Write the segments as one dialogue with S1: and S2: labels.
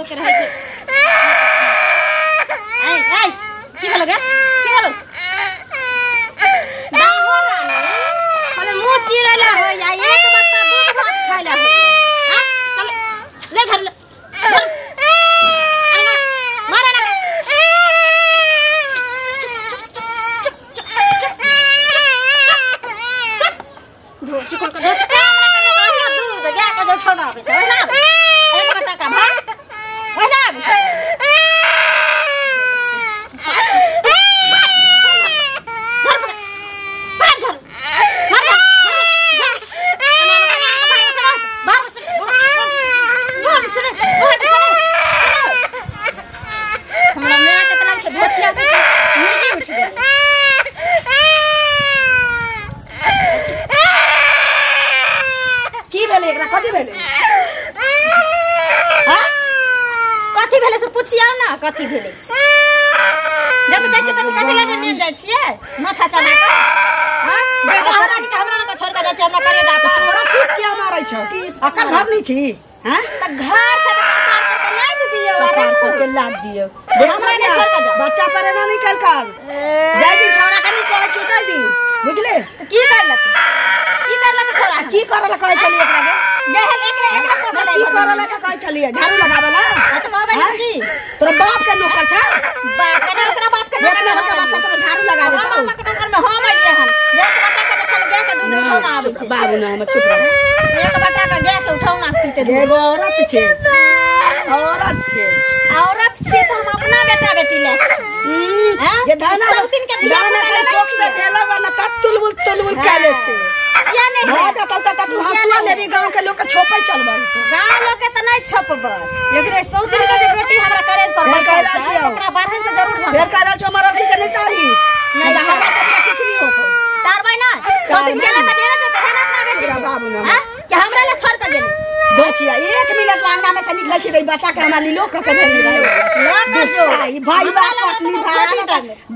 S1: लोग के रहे छे आई की भेल गे की भेल बाहो रानी माने मुंह चिरला हो या एक बट्टा दूध भात खाइला हो हां चल ले घर ले मारे ना धो चिकन का दूध गया का जो छोड़ा है ना एक बट्टा का भात है ना कथी भेले से पूछिया ना कथी भेले जब जाय छै त कथी ले ने जाय छियै माथा चला के हां बेटा रानी के हमरा ना छोड़ के जाय छै हमरा करे दा तोरा किस के मारै छ अकर घर नहीं छी हां त घर से पार के लाद दियो पार के लाद दियो हमरा ने छोड़ के जा बच्चा पर ना निकल कर जाय दिन छोरा के नहीं कहै छै कह दी बुझले की करलक छोरा की करला कहै छली एकरा के जहल एकरा की करला के कहै छली झाड़ू लगावेला तोरा बाप के नौकर छ बाप के नौकर बाप के इतना बच्चा तो झाड़ू लगावे तो बाप के नौकर में हम आई रहन एक बट्टा के देखल गया के दूध उठाना आवे छै बाबू ना हम चुप रह एक बट्टा के गया के उठाना पीते एगो औरत छे तो हम अपना बेटा बेटी ले हां ये धाना दिन के दाना के कोक से भेला वाला तुलबुल काले छे या नहीं हो जाता तू हंसुआ लेबी गांव के लोग के छोपै चलबै गांव लोग के त नहीं छोपबै लेकिन सौतिन के बेटी हमरा करे पर ओकरा बारहन से जरूर फेर करा छ हमर अथी के नहीं तारी नहीं हमरा सब कुछ नहीं होतो तारबै ना सौतिन गेला त डेरा जते है ना अपना बेटी बाबू ना हां कि हमरा ले छोड़ के गेली दोचिया 1 मिनट लांगना में से निकल छी रे बच्चा के हमरा नीलो के भेली रहे भाई बाप अपनी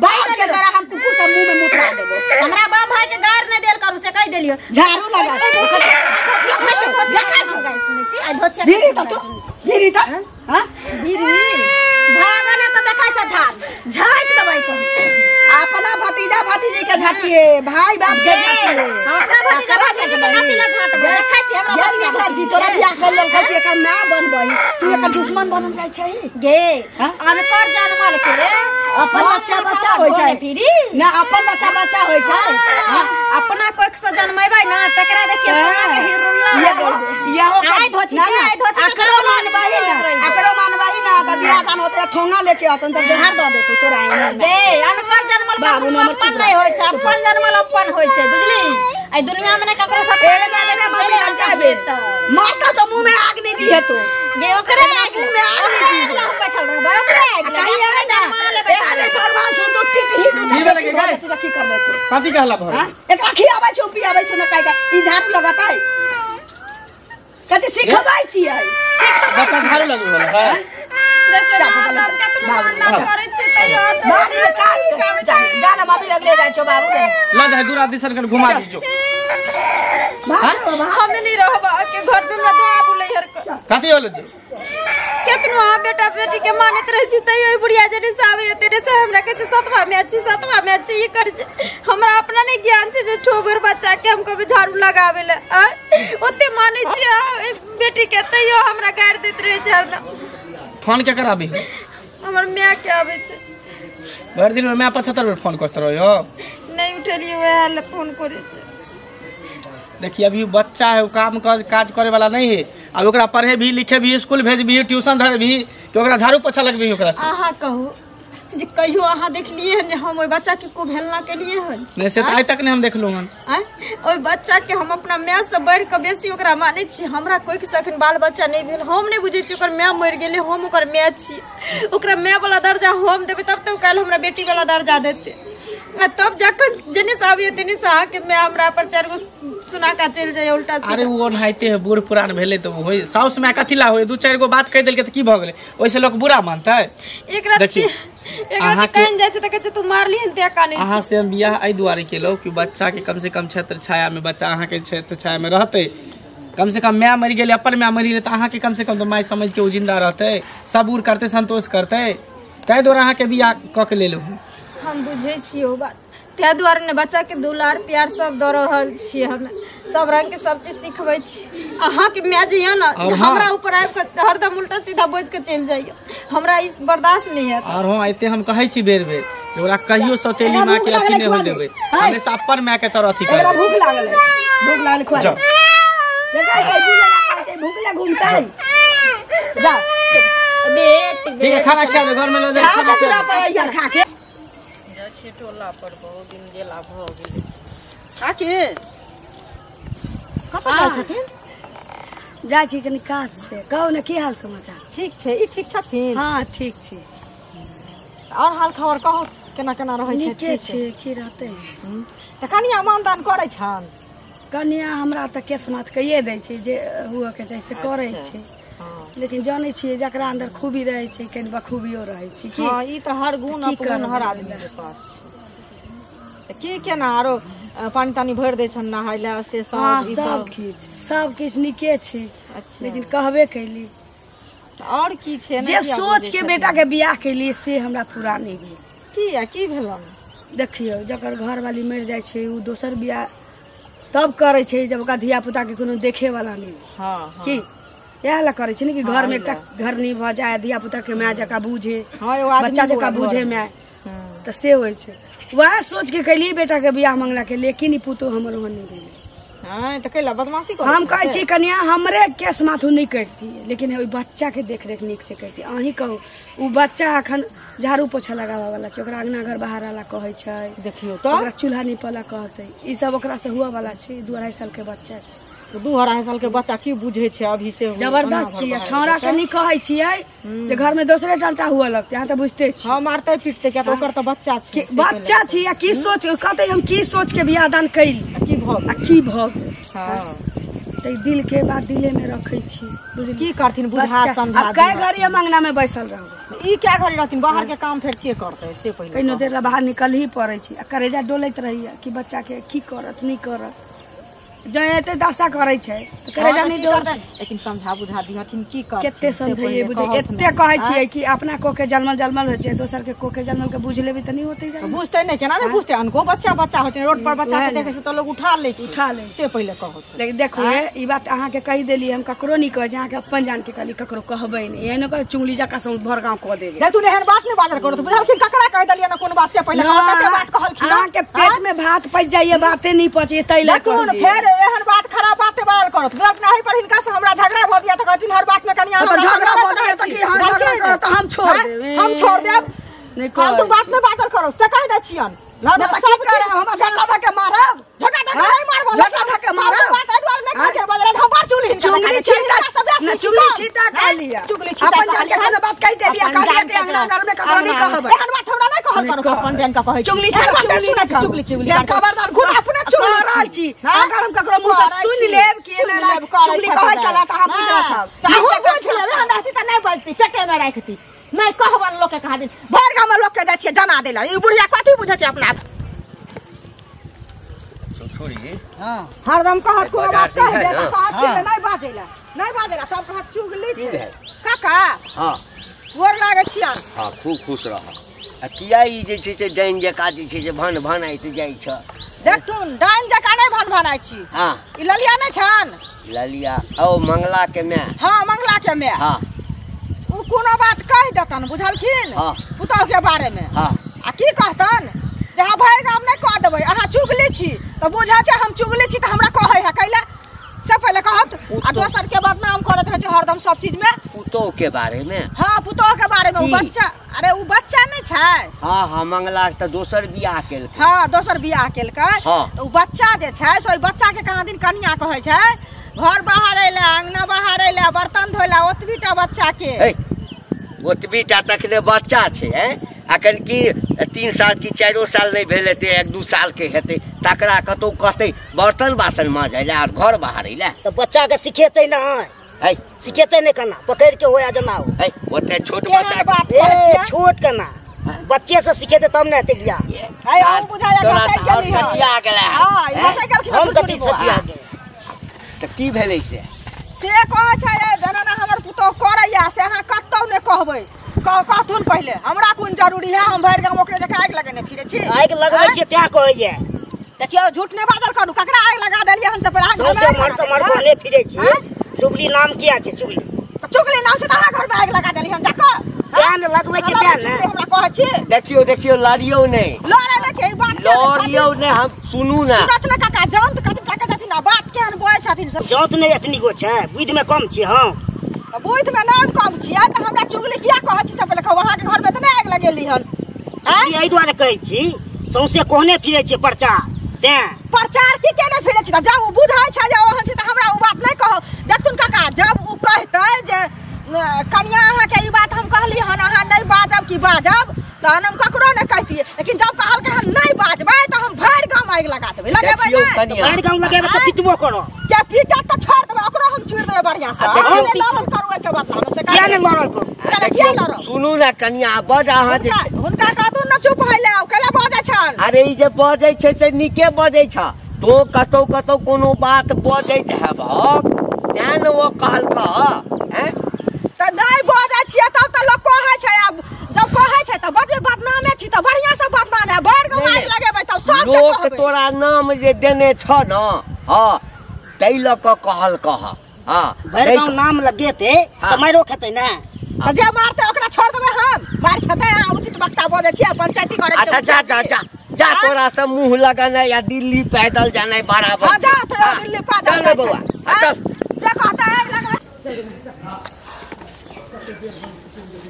S1: भाई के तरह हम कुकुर सब मुंह में मुतरा देबो हमरा बाप भाई के गार न देल करू से कह देलियो झाड़ू लगा देखा छ गाइस सुनै छी आ धोछिया भीरी त तू भीरी त हां भीरी भागना त देखा छ झाट दबाई को अपना भतीजा भतीजी के झाटिए भाई बाप के झाटिए हमरा भतीजा भतीजी के नातिला झाट देखा छी हमरा जी तोरा बियाह कर लेल कहती एकर ना बनबई तू एकर दुश्मन बनल जाय छै गे अनकर जानमल के अपन बच्चा होय छै फिरी ना अपन बच्चा होय छै अपना कोई से जन्मैबै ना तकरा देखिए सोना के हिरुल्ला यहो आई धोछी एकरो मानबाही ना त बियाह दान होते ठोंगा लेके आतन त जहर द दे तू तोरा गे अनकर जनमल बाबू न अपन नहीं होय छै अपन जनमल अपन होय छै बुझली आई दुनिया में ककरो से ने मम्मी लग जाबे मारता तो मुंह में आग नहीं दी है तो गे ओकरे मुंह में आग नहीं दी हम बैठल रह बाप रे कहिए ना ए अरे फरमान सुन तो ठीक ही तू की करबे तू कथि कहला भर एकरा खियाबै छै पियाबै छै न काई ई झाड़ू लगाता है कथि सिखबै छियै बच्चा झाड़ू लगबै है जाना मम्मी लगले जाय छो बाबू ला जा दूर आदि सन घुमा दीजो हमें नहीं रहबा के घर में ना दो आबू ले हर कथि होल जे केतनो आ बेटा बेटी के मानत रह छी तई ओई बुढ़िया जने सावे तेरे से हमरा के सतवा में अच्छी ये कर हमरा अपना नहीं ज्ञान से जो छोबर बच्चा के हम कभी झाड़ू लगावेले ओते माने छी बेटी के तइयो हमरा गाड़ देत रहे छ हरदम फोन के कराबी हमर मां के आवे छै भर दिन में मैं 75 बेर फोन करत रहो नहीं उठलिए वह फोन करे छै देखिए अभी बच्चा है काम काज करे वाला नहीं है अब ओकरा पढ़े भी लिखे भी स्कूल भेज भी ट्यूशन धरे भी तो ओकरा झाड़ू पोछा लगबी ओकरा से आहा कहू जे कहियो आहा देखलिए हन जे हम ओइ बच्चा के को भेलना के लिए हन नहीं से आज तक नहीं हम देखलु हन ओइ बच्चा के हम अपना मां से बढ़ के बेसी ओकरा माने छी हमरा कोई के सखन बाल बच्चा नहीं भेल हम नहीं बुझे छी ओकर मां मर गेले हम ओकर मां छी ओकरा मां वाला दर्जा हम देबे तब तो काल हमरा बेटी वाला दर्जा देते तब जाकर जने साविए तने सा के मैं हमरा पर चार गो सुना का चल जाए उल्टा सीधा अरे वो नहाइते है बूढ़ पुरान भेले तो होय साउस में कथिला होय दू चार गो बात कह देल के त की भ गेले ओइसे लोग बुरा मानता है एक रात देखिए आहा कहन जाय छै त कहै छै तू मारली हन ते का नहीं आहा से बियाह आई दुआरे केलो कि बच्चा के कम से कम क्षेत्र छाया में बच्चा आहा के क्षेत्र छाया में रहते
S2: कम से कम मैं मरी गई अपन मैं मरी गई तो अहाँ के कम से कम तो माई समझ के वो जिंदा रहते सबूर करते संतोष करते तै द्वारा अहाँ के बियाह क के ले लो।
S1: हम बुझे छी ओ बात तै द्वारा ने बच्चा के दुलार प्यार सब द रहल छी हम सब रंग के सब चीज सिखबै छी। अहाँ के माय जे ना हमरा ऊपर आब के हरदम उल्टा सीधा बोझ के चल जाइयो हमरा इस बर्दाश्त नहीं है।
S2: और हां एते हम कहै छी बेर बेर ओकरा कहियो सौतेली मां के अथी नहीं हो देबै हमेशा अपन मां के तरह अथी कर।
S3: एकरा भूख लागल खुआ देखा के बुझला के भूख ला घूमता है जा बेट
S2: ठीक है खाना खा दे घर में ले जा खाना
S3: पूरा पर खा के
S1: जा छे टोला पर बहुत दिन गेला भ गेल काके कतऽ जाइ छथिन
S3: जा छी कनी काज से कहू ने की हाल समाचार
S1: ठीक छै ई ठीक छथिन
S3: हां ठीक छी
S1: और हाल खबर कहू केना केना रहै छै
S3: ठीक छै की रहते
S1: त कनिया मानदान करै छन
S3: कनिया हमरा त केसमात कहिए दै छै जे हुआ के जैसे करै छै लेकिन जानै छियै जकरा अंदर खूबी रहै छै कनि बखूबियो रहै छै की
S1: हां ई त हर गुण अपन हर आदमी के पास त की केना आरो पानी तानी भर दै छन नहाइला से
S3: सब किछ निके छै लेकिन कहबे कैली
S1: और की छै
S3: जे सोच के बेटा के बियाह कैली से हमरा पूरा नहीं भेल
S1: की भेलन
S3: देखियो जकर घर वाली मर जाय छै उ दोसर बियाह तब करे छै जब ओकरा धिया पुता के कोनो देखे वाला नहीं। हां की यह ला करे छै ने कि घर में घर नहीं भ जाए धिया पुता के माय जका बुझे बच्चा जका बुझे माय त से होय छै वह सोच के कैली बेटा के बियाह मंगला के लेकिन ई पुतो हमर हो नहीं भेल।
S1: हां त कैला बदमाशी कर
S3: हम कहै छी कन्या हमरे केस माथू नहीं करती लेकिन ओइ बच्चा के देख रेख निक से करती। अही कहू उ बच्चा अखन झाड़ू पोछा लगावा वाला छै ओकरा अंगना घर बाहर वाला कहै छै देखियो तो ओकरा चूल्हा निपला कहतै ई सब ओकरा से हुआ वाला छै 2-2.5 साल के बच्चा छै
S1: 2-2.5 साल के बच्चा की बुझे छै अभी से
S3: जबरदस्ती छौरा के नहीं कहै छियै जे घर में दोसरे डंटा हुआ लगते यहाँ तो बुझते छी
S1: हां मारते पीटते क्या तो ओकर तो बच्चा छै
S3: बच्चा छी या की सोच कहते हम की सोच के बियाह दान कैली की भग हां से दिल के बात दिले में रखै छी बुझ की करथिन बुझा समझा कै घड़ी मंगना में बैसल रहब
S1: ई क्या घड़ी रहथिन बाहर के काम फिर के करते से पहले
S3: कइनो देर बाहर निकल ही पड़ै छी करेजा डोलैत रहिया कि बच्चा के की करत नहीं करत जयते दशा करे छै त करेजा नहीं डोल
S1: लेकिन समझा बुझा दिहथिन की कर
S3: केते समझाइए बुझे एते कहै छियै कि अपना को के जन्मल होय छै दोसर के को के जन्मल के बुझ लेबे त नहीं होतै जा
S1: बुझते नहीं केना नहीं बुझते अनको बच्चा होय छै रोड पर बच्चा के देखे से तो लोग उठा ले से पहले कहो
S3: लेकिन देखो ई बात अहाँ के कहि देली हम ककरो नहीं कह अहाँ के अपन जान के कहली ककरो कहबै नहीं एने कह चुंगली जका से भर गांव कह देबे
S1: देख तू एहन बात नहीं बाजार करो बुझल कि ककरा कह देलिए ना कोन बात से पहले कते बात कहल कि
S3: अहाँ के पेट में भात पच जाइए बातें नहीं पचे तैला
S1: कौन फिर एहन बात खराब बातें बाल करत गलत नहीं पर इनका से हमरा झगड़ा भ दिया त कहथिन हर बात में कनिया
S3: तो झगड़ा भ दिया त कि हां झगड़ा करो त हम छोड़ देब
S1: नहीं फालतू बात में बात करो से कह दे छियन
S3: ना त की करे हम झगड़ा धके मारब
S1: झगड़ा धके नहीं मारब
S3: झगड़ा धके मारब
S1: बात द्वार नहीं कह छे बजरे हम बार चुगली
S3: छीटा कह लिया अपन जान के खाना बात कह देलिया कालिया के अंगना घर में ककरो नहीं कहब
S1: एहन बात हमरा नहीं कहल करो अपन जान का कहै चुगली
S3: खबरदार खुद अपने चुगला रहल छी अगर हम ककरो मुंह से सुन लेब कि एना चुगली कहै चला त हम बुझ रखब
S1: हम बुझ लेब हम रहती त नहीं बजती पेटे में राखती नहीं कहबन लोग के कहा दिन भर गांव में लोग के जाय छै जना देला ई बुढ़िया कथि बुझै छै अपना
S4: छोड़ी
S3: हां
S1: हरदम कहत को बात कह दे कहत नहीं बाजेला सब कहत चुगली छै काका
S4: हां
S1: गोर लागे छिया
S4: हां खूब खुश रह आ किया ई जे छै से डाइन जका जे छै से भन आइत जाय छ
S1: देखथुन डाइन जका नहीं भन आइ छी
S4: हां
S1: ई ललिया नहीं छन
S4: ललिया ओ मंगला के में
S1: हां मंगला के में
S4: हां
S1: उ कोनो बात कह देतन बुझलखिन
S4: हां
S1: पुतौ के बारे में
S4: हां
S1: आ की कहतन जहां भर गाम नहीं कह देबै अहाँ चुगली छी त बुझा छै हम चुगली छी त हमरा कहै है कैला से पहले कहत आ दोसर के बदनाम करत रहे छै हरदम सब चीज में
S4: पुतो के बारे में
S1: हां पुतो के बारे में उ बच्चा अरे उ बच्चा नहीं छै
S4: हां मंगला त दोसर बियाह केल
S1: हां दोसर बियाह केल के उ बच्चा जे छै सोई बच्चा के कहाँ दिन कन्या कहै छै घर बाहर एले अंगना बाहर एले बर्तन धोइला ओतबीटा बच्चा के
S4: ओतबीटा तकने बच्चा छै अखन की 3 साल की 4 साल नहीं भेल हेतै 1-2 साल के हेतै तकरा कतौ कहतै बर्तन बासन मांजै और घर बाहर एले
S5: तो बच्चा के सिखेते ना है सिखेते नहीं करना पकड़ के होया जना हो
S4: है ओते छोट बच्चा
S5: छोट करना बच्चे से सिखेते तब ना हेते गया
S1: है हम बुझाया
S4: तोरा सचिया गेला
S5: हम कति सचिया गे
S4: तो की भेलै से
S3: कहै छै गणना हमर पुतौ करैया से अहाँ कतौ ने कहबै कहथुन पहिले हमरा कोन जरूरी है हम भरि गाँव ओकरे जका आगि लगेने फिरे छी
S5: आगि लगबै छियै त्या कहैया
S3: देखियो झूठ नहीं बादल करू ककरा आगि लगा देलियै हम से पहले
S5: सौसे मर कहले फिरे छी चुगली नाम किया छै चुगली
S3: चुगली नाम छै तहरा घर में आगि लगा देली हम जाके
S5: ध्यान लगबै छै त्या ने
S4: देखियो लड़ियो नहीं
S3: लड़ै नै छै बात
S4: लड़ियो नहीं हम सुनू ना
S3: सुनत ना काका जानत कथि टाका जथिन ना बात केहन बोय छथिन सब
S5: जात नहीं एतनी गो छै बुध में कम छी हां
S3: बुध में नाम कम छियै त हमरा चुगली किया कहै छी सब लखा वहां के घर में त नै आगि लगेली हन
S5: एहि दुआरे कहै छी सौसे कोहने फिरे छै प्रचार तें
S3: प्रचार की केने फिरे छी जब उ बुझाय छै जे ओहन छै त हमरा उ बात नै कहो देखथुन काका जब उ कहतै जे कनिया अहाँ के ई बात हम कहली हन अहाँ नै बाजब की बाजब तहन हम ककरो नै कहतिए लेकिन जब कहल के हम नै बाजबै त हम भरि गाँव आगि लगा देबै लगेबै नै
S5: भरि गाँव लगेबै त पिटबो करो
S3: के पीटा त छोड़ देबै ओकरो हम चूर देबै बढ़िया से हम लड़ल करू एके बदला में से
S5: किया नै लड़ल करू
S3: किया लड़ल
S4: सुनू ना कनिया बड अहाँ जे
S3: हुनका कहतु न चुप भइले केला बाजै छन
S4: अरे ई जे बजै छै से नीके बजै छ तो कतौ कोनो बात बजैत हेबक तें न ओ कहलक हैं
S3: त नै बाजै छियै तब त लोग कहै छै अब जब कहै छै त बजै बदनामे छी त बढ़िया से बदनाम है भरि गाँव आगि लगेबै तब सब
S4: लोक तोरा नाम जे देने छ न हां तै ल क कहल कह हां
S5: भरि गाँव नाम लगेते त मारो खेतै ना
S3: जे मारते ओकरा छोड़ देबै हम मार खेतै अहाँ उचित वक्ता बोलै छियै पंचायती करे
S4: अच्छा जा तोरा से मुंह लगाना या दिल्ली पैदल जाना बराबर
S3: हां जा तो दिल्ली पैदल
S4: चल बउआ चल
S3: जे कहता है लगा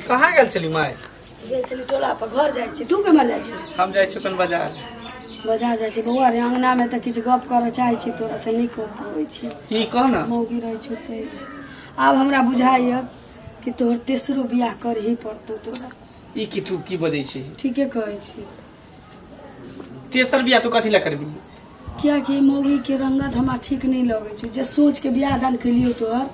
S2: कहाँ गेल छली माय
S3: गेल छली टोला पर घर जाइ छी तू केमन जाइ छी
S2: हम जाइ छी अपन बाजार
S3: जाइ छी बउआ रे अंगना में त किछ गप करे चाहै छी तोरा से नहीं कह पाबै छी
S2: ई कह ना
S3: मौगी रहै छै त आब हमरा बुझाइय कि तोहर तेसरो बियाह कर ही पड़तौ तोरा
S2: ई की तू की बजै छी
S3: ठीके कहै छी
S2: तेसर बियाह तू कथी ला करबी
S3: क्या कि मौगी के रंगत हमरा ठीक नहीं लगे छै जे सोच के बियाह दान केलियो तोहर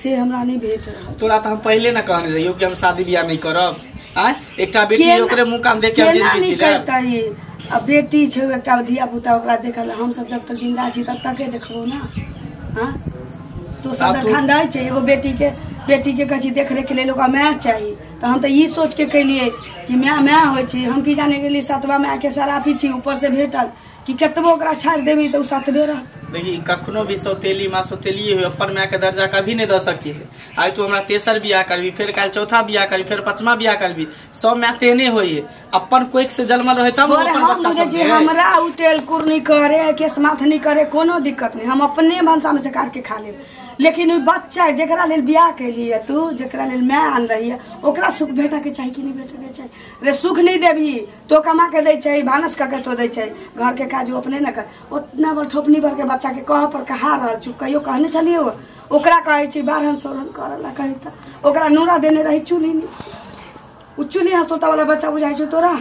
S3: से हमरा नहीं भेट रहल
S2: तोरा त हम पहले ना कहने रहियो कि हम शादी बियाह नहीं करब आ एकटा बेटी ओकरे मुंह काम देख के जिंदगी जी ले
S3: अब बेटी छै एकटा धिया पुता ओकरा देखल हम सब जब तक जिंदा छी तब तक देखबो ना हां तो सब ठंडा छै एगो बेटी के कछि देख रेख के लिए ओकरा माय चाहिए तो हम तो ई सोच के कलिए कि माय होइ छै हम की जाने गेली सतवा माय के सराफी छी ऊपर से भेटल कि केतबो ओकरा छाड़ देबी तो सतबे रह
S2: देखी कखनो भी सौतेली माँ सौतेली हो अपन माँ के दर्जा कभी नहीं दे सकी है आज तू हमरा तेसर बियाह करबी फिर काल चौथा बियाह करबी फिर पांचवा बियाह करबी सब माँ तेने होई अपन कोई से जन्मल रहे तब अपन बच्चा सब
S3: हमरा उतेल कुर नहीं करे केस माथ नहीं करे कोनो दिक्कत नहीं हम अपने भंसा में से काट के खा लेब लेकिन बच्चा जेकरा लेल बियाह कैलिए तू जेकरा लेल मैं आन रही है ओकरा सुख भेटा के चाहिए कि नहीं भेटे के चाहिए रे सुख नहीं देबी तो कमा के दे चाहिए भानस करके तो दे चाहिए घर के काज अपने न कर उतना बड़ ठोपनी भर के बच्चा के कह पर कहा रह चुप कहियो कहने चलिए ओकरा कहे छी बारहन सोरहन करला कही त ओकरा नूरा देने रही चूल्ही नहीं उ चूल्ही हंसोता वाला बच्चा बुझाई छ तोरा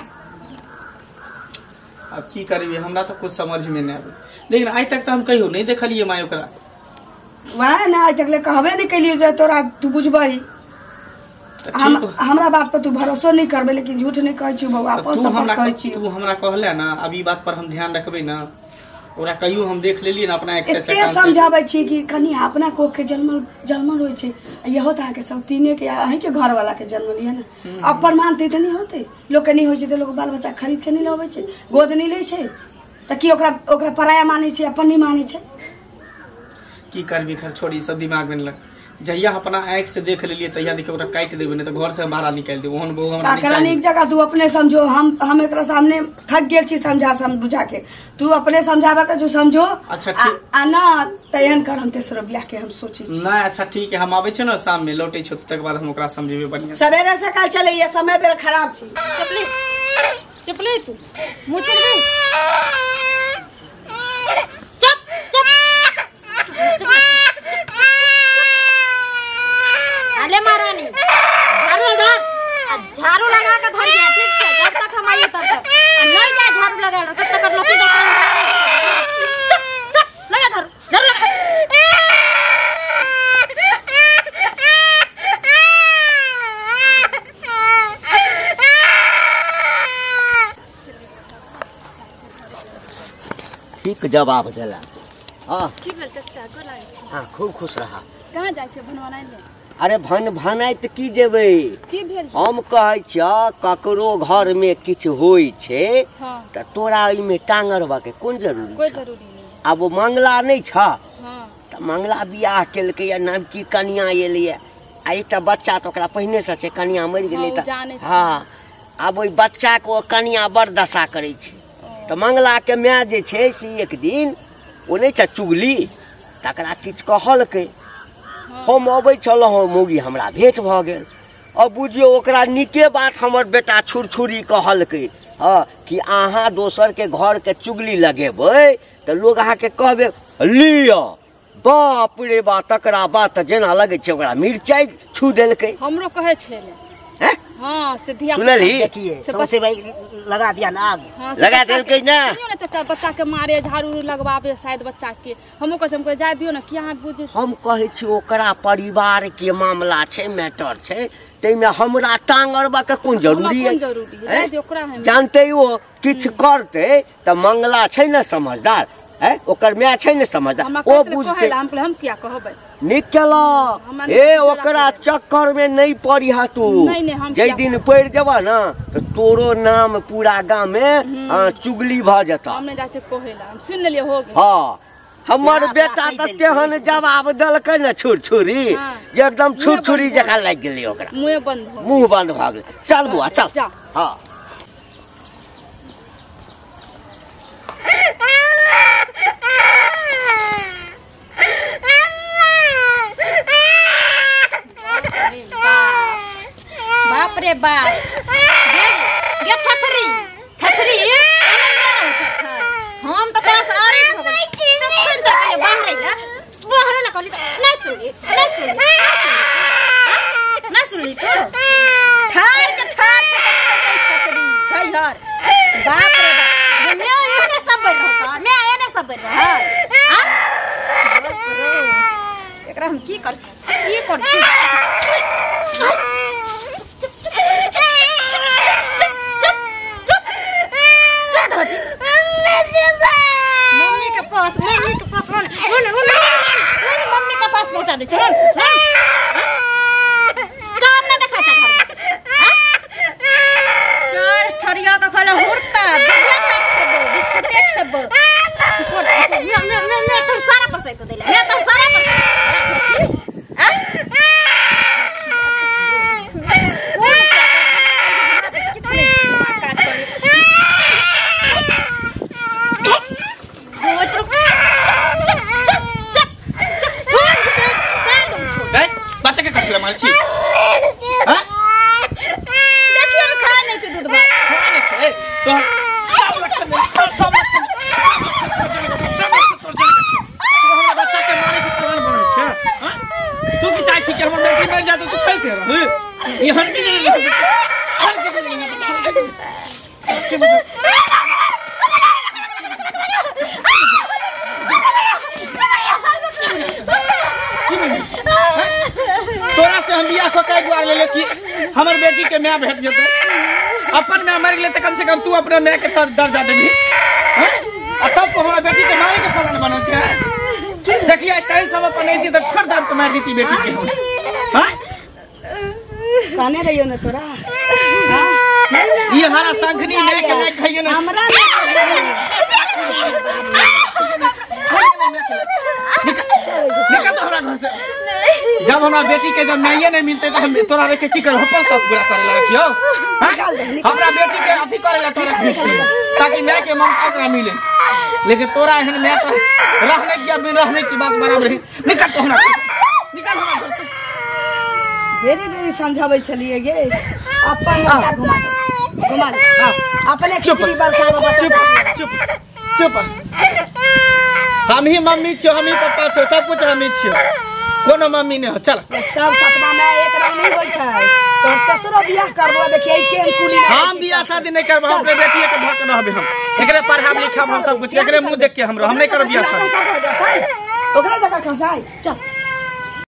S2: अब की करबी हमरा तो कुछ समझ में नहीं आवे लेकिन आज तक तो हम कहियो नहीं देखलिए माय ओकरा
S3: वह ना आज तक ले कहबे नहीं कैलिए जो तोरा तू बुझबही हमरा बात पर तू भरोसा नहीं करबे लेकिन झूठ नहीं कहै छी बउआ अपन सब कहै छी
S2: तू हमरा कहले ना अब ई बात पर हम ध्यान रखबे ना ओरा कहियो हम देख लेलिए ना अपना एक से
S3: चक्कर से समझाबै छी कि कनी अपना को के जन्मल होय छै ये होता है के सब तीने के अहीं के घर वाला के जन्म लिया ना अब प्रमाणते त नहीं होते लोग के नहीं होय छै त लोग बाल बच्चा खरीद के नहीं लबै छै गोद नहीं लै छै त की ओकरा पराया मानै छै अपन नहीं मानै छै
S2: की करबी खर छोड़ी सब दिमाग में लग जहिया अपना आंख से देख लेलिए तहिया देखिए ओकरा काट देबे नहीं तो घर से बाहर निकाल दे ओहन बहु हमरा नहीं चाहिए
S3: एक जगह तू अपने समझो हम एकरा सामने थक गेल छी समझा बुझा के तू अपने समझाबे के जो समझो
S2: अच्छा ठीक
S3: आ ना तयन कर हम तेसरो बियाह के हम सोची छी
S2: नहीं अच्छा ठीक है हम आबै छै ना शाम में लौटै छै तक बाद हम ओकरा समझेबे बढ़िया
S3: सवेरे से काल चले ये समय बेर खराब छी
S1: चपले तू मुंह चलबी अरे महारानी झाड़ू लगा के धर गया ठीक है जब तक हम आइए तब तक नहीं जा झाड़ू लगा लो तब तक लोटी लगा झाड़ू लगा
S4: ठीक जवाब दिला हां
S3: की भेल चाचा गोर लागै छी।
S4: हां खूब खुश रहा।
S3: कहाँ जाइ छै बनवानाइ ले?
S4: अरे भानाइ त की जेबै,
S3: की भेल?
S4: हम कहै छिय ककरो घर में किछ होई छे त तोरा ओइ में टांगरबा के कोन जरूरी?
S3: कोई जरूरी नहीं।
S4: अब वो मंगला नहीं छ
S3: हां
S4: त मंगला बियाह केलकै या नाम की कन्या एलिए आ एकटा बच्चा त ओकरा पहिने से छे, कन्या मरि गेलै त हां अब ओइ बच्चा को कन्या बड़ दशा करै छे त मंगला के माय जे छे से एक दिन ओ नहीं छ चुगली तकरा किछ कहलकै। हम अबै छलहुँ मौगी हमरा भेंट भ गेल। अब बुझियो ओकरा निके बात हमर बेटा छुरछुरी कहलकै कि अहाँ दोसर के घर के चुगली लगेबै त लोग अहाँ के कहबे लिया बाप रे बा तकरा बात जेना लगे छे ओकरा मिर्चाई छू देलकै।
S3: हमरो कहे छे
S4: हैं
S3: हां से धिया
S4: सुनली
S5: देखिए सबसे भाई लगा दिया नाग।
S4: लगा देलकै ना।
S3: सुनियो ना चाचा बच्चा के मारे झाड़ू लगवावे शायद बच्चा के हमको कह हमको जाय दियो ना कि अहाँ बुझे।
S4: हम कहै छी ओकरा परिवार के मामला छे मैटर छे तै में हमरा टांगरबा के कोन जरूरी है?
S3: जाय दियो ओकरा है
S4: जानते हो किछ करते त मंगला छे ना समझदार है ओकर माय छे ना समझदार ओ बुझते
S3: हम क्या कहबै।
S4: निकला ए ओकरा चक्कर में नहीं पड़ी हा तू। जै दिन पड़ जबा ना तो तोरो नाम पूरा गांव में चुगली भ जता।
S3: हम नहीं जाचे कहेला हम सुन लेलिए हो गेल।
S4: हां हमर बेटा त केहन जवाब देलकै ना छुरछुरी जे एकदम छुरछुरी जका लाग गेलै ओकरा मुंह बंद भ गेलै। चल बुआ चल। हां
S1: बाप रे बाप गे थथरी थथरी हम तो तोरा से आरे बाहर ना कहली ना सुनी तो ठार के ठार थथरी गई यार बाप रे बाप मैं एने सब बैठ रहता मैं एने सब बैठ रहा हां एकरा हम की कर मम्मी के पास पहुंचा दे चलो काम ना देखा घर चार थरिया का खाला हुरता बिस्कुट खेबो मैं तो सारा पैसा तो देला मैं तो सारा
S2: मालची
S1: हां देखिए खा नहीं छे दूध खा नहीं छे
S2: तो सब लक्षण हमरा बच्चा के मारे के कारण बनै छे। हां तू की चाहि छी कि हमर बेटी मर जात तू कैसे रह ई हर की तोरा से हम बियाह कऽ के दुआर ले कि हमर बेटी के माय भेट जेतै। अपन माय मर गेलै त कम से कम तू अपना माय के दर्जा देबी। आ तब को हमरा बेटी के मारे के कारण बनल छै। देखिए कहीं सब अपन ऐती त ठर दाम के मार देती बेटी के। हां
S3: काने रहियो न तोरा हां
S2: ये हमारा संखनी माय के माय खइयो न हमरा निकल तो हमरा घर से। जब हमरा बेटी के जब न्याय नहीं मिलते तो हम तोरा रे के की कर अपन सब पूरा करे लगे छियो। हमरा बेटी के अथी करे ला तोरा खींची ताकि न्याय के मौका ओकरा मिले। लेकिन तोरा एहन मैं तो रहने की बिन रहने की बात बराबर है। निकल तो हमरा निकल हमरा घर से।
S3: धीरे समझाबै छलिए गे अपन घुमा अपने खिचड़ी बरखा बच्चा
S2: चुप हम ही मम्मी छियो हम ही पापा छियो सब कुछ हम ही छियो कोनो मम्मी नहीं हो। चल
S3: सब सतमा में एक रंग नहीं होय छै तो तेसरो बियाह करबो देखिए केन कुली
S2: हम बियाह शादी नहीं करबो अपने बेटी के भक रहबे हम एकरे पढ़ाब लिखाब हम सब कुछ एकरे मुंह देख के हम नहीं करब बियाह शादी
S3: ओकरे जगह खसाई चल